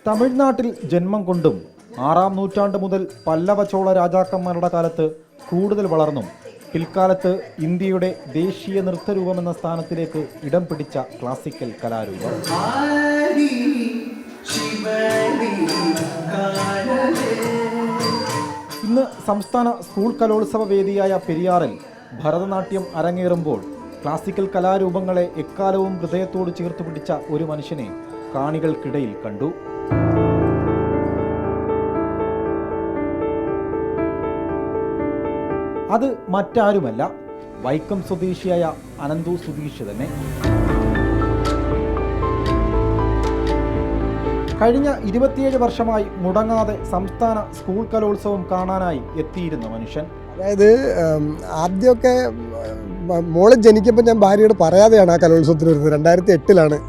തമിഴ്നാട്ടിൽ ജന്മം കൊണ്ടും 6-ാം നൂറ്റാണ്ട് മുതൽ പല്ലവ ചോള രാജാക്കന്മാരുടെ കാലത്ത് കൂടുതൽ വളർന്നും പിൽക്കാലത്ത് ഇന്ത്യയുടെ ദേശീയ നൃത്തരൂപമെന്ന സ്ഥാനത്തിലേക്ക് ഇടം പിടിച്ച ക്ലാസിക്കൽ കലാരൂപം. ഇന്ന് സംസ്ഥാന സ്കൂൾ കലോത്സവ വേദിയായ പെരിയാറിൽ ഭരതനാട്യം അരങ്ങേറുമ്പോൾ ക്ലാസിക്കൽ കലാരൂപങ്ങളെ എക്കാലവും ഹൃദയത്തോട് ചേർത്ത് പിടിച്ച ഒരു മനുഷ്യനെ കാണികൾക്കിടയിൽ കണ്ടു. അത് മറ്റാരുമല്ല, വൈക്കം സ്വദേശിയായ അനന്തു സുധീഷ് തന്നെ. കഴിഞ്ഞ 27 വർഷമായി മുടങ്ങാതെ സംസ്ഥാന സ്കൂൾ കലോത്സവം കാണാനായി എത്തിയിരുന്ന മനുഷ്യൻ. അതായത് ആദ്യമൊക്കെ മോള് ജനിക്കുമ്പോൾ ഞാൻ ഭാര്യയോട് പറയാതെയാണ് ആ കലോത്സവത്തിന് വരുന്നത്. 2008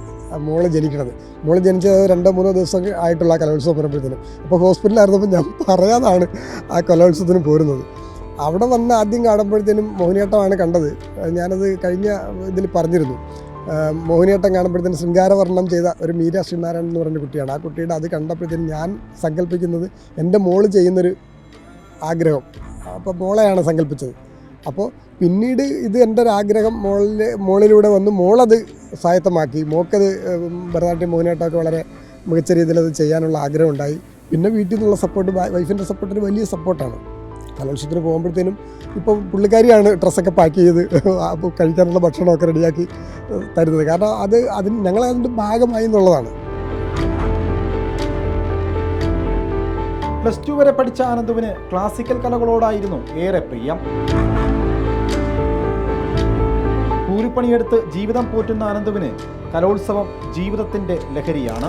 മോള് ജനിക്കണത്. മോള് ജനിച്ചത് 2-3 ദിവസം ആയിട്ടുള്ള കലോത്സവം വരുമ്പോഴത്തേനും. അപ്പോൾ ഹോസ്പിറ്റലിലായിരുന്നപ്പോൾ ഞാൻ പറയാതാണ് ആ കലോത്സവത്തിന് പോരുന്നത്. അവിടെ വന്ന് ആദ്യം കാണുമ്പോഴത്തേനും മോഹിനിയാട്ടമാണ് കണ്ടത്. ഞാനത് കഴിഞ്ഞ ഇതിൽ പറഞ്ഞിരുന്നു. മോഹിനിയാട്ടം കാണുമ്പോഴത്തേനും ശൃംഗാരവർണ്ണം ചെയ്ത ഒരു മീര ശ്രീനാരായണൻ എന്ന് പറഞ്ഞ കുട്ടിയാണ്. ആ കുട്ടിയുടെ അത് കണ്ടപ്പോഴത്തേനും ഞാൻ സങ്കല്പിക്കുന്നത് എൻ്റെ മോള് ചെയ്യുന്നൊരു ആഗ്രഹം. അപ്പോൾ മോളെയാണ് സങ്കല്പിച്ചത്. അപ്പോൾ പിന്നീട് ഇത് എൻ്റെ ഒരു ആഗ്രഹം മോളിലൂടെ വന്ന് മോളത് സ്വായത്തമാക്കി. മോക്കത് ഭരതനാട്യം മോഹിനിയാട്ടമൊക്കെ വളരെ മികച്ച രീതിയിൽ അത് ചെയ്യാനുള്ള ആഗ്രഹം ഉണ്ടായി. പിന്നെ വീട്ടിൽ നിന്നുള്ള സപ്പോർട്ട്, വൈഫിൻ്റെ സപ്പോർട്ടിന് വലിയ സപ്പോർട്ടാണ്. കലോത്സവത്തിന് പോകുമ്പോഴത്തേനും ഇപ്പോൾ പുള്ളിക്കാരിയാണ് ഡ്രസ്സൊക്കെ പാക്ക് ചെയ്ത് അപ്പോൾ കഴിക്കാനുള്ള ഭക്ഷണമൊക്കെ റെഡിയാക്കി തരുന്നത്. കാരണം അതിന് ഞങ്ങളതിൻ്റെ ഭാഗമായി എന്നുള്ളതാണ്. +2 വരെ പഠിച്ച അനന്തുവിന് ക്ലാസിക്കൽ കലകളോടായിരുന്നു ഏറെ പ്രിയം. കൂലിപ്പണിയെടുത്ത് ജീവിതം പോറ്റുന്ന അനന്തുവിന് കലോത്സവം ജീവിതത്തിൻ്റെ ലഹരിയാണ്.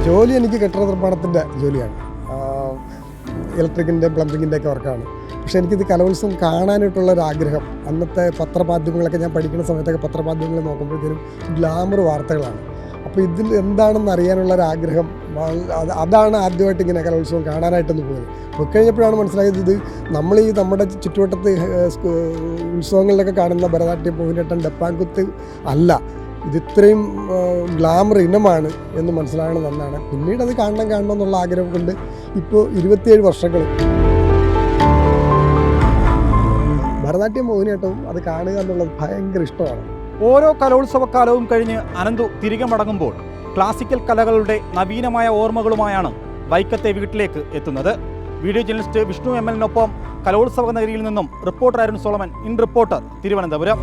ജോലി എനിക്ക് കെട്ടിട നിർമ്മാണത്തിൻ്റെ ജോലിയാണ്. ഇലക്ട്രിക്കിൻ്റെ പ്ലംബിങ്ങിൻ്റെ ഒക്കെ വർക്കാണ്. പക്ഷേ എനിക്കിത് കലോത്സവം കാണാനായിട്ടുള്ളൊരാഗ്രഹം. അന്നത്തെ പത്രമാധ്യമങ്ങളൊക്കെ ഞാൻ പഠിക്കുന്ന സമയത്തൊക്കെ പത്രമാധ്യമങ്ങൾ നോക്കുമ്പോഴത്തേനും ഗ്ലാമർ വാർത്തകളാണ്. അപ്പോൾ ഇതിൽ എന്താണെന്ന് അറിയാനുള്ളൊരാഗ്രഹം, അതാണ് ആദ്യമായിട്ട് ഇങ്ങനെ കലോത്സവം കാണാനായിട്ടൊന്ന് പോയത്. പോയി കഴിഞ്ഞപ്പോഴാണ് മനസ്സിലായത് ഇത് നമ്മുടെ ചുറ്റുവട്ടത്ത് ഉത്സവങ്ങളിലൊക്കെ കാണുന്ന ഭരതനാട്യം, മോഹിനിയാട്ടം, ഡപ്പാങ്കുത്ത് അല്ല, ഇതിത്രയും ഗ്ലാമർ ഇനമാണ് എന്ന് മനസ്സിലാകണം നന്നാണ്. പിന്നീട് അത് കാണണം എന്നുള്ള ആഗ്രഹം കൊണ്ട് ഇപ്പോൾ 27 വർഷങ്ങൾ ഭരതനാട്യം മോഹിനിയാട്ടവും അത് കാണുക എന്നുള്ളത് ഭയങ്കര ഇഷ്ടമാണ്. ഓരോ കലോത്സവക്കാലവും കഴിഞ്ഞ് അനന്തു തിരികെ മടങ്ങുമ്പോൾ ക്ലാസിക്കൽ കലകളുടെ നവീനമായ ഓർമ്മകളുമായാണ് വൈക്കത്തെ വീട്ടിലേക്ക് എത്തുന്നത്. വീഡിയോ ജേർണലിസ്റ്റ് വിഷ്ണു ML-നൊപ്പം കലോത്സവ നഗരിയിൽ നിന്നും reporter Arun Solomon, in reporter, Thiruvananthapuram.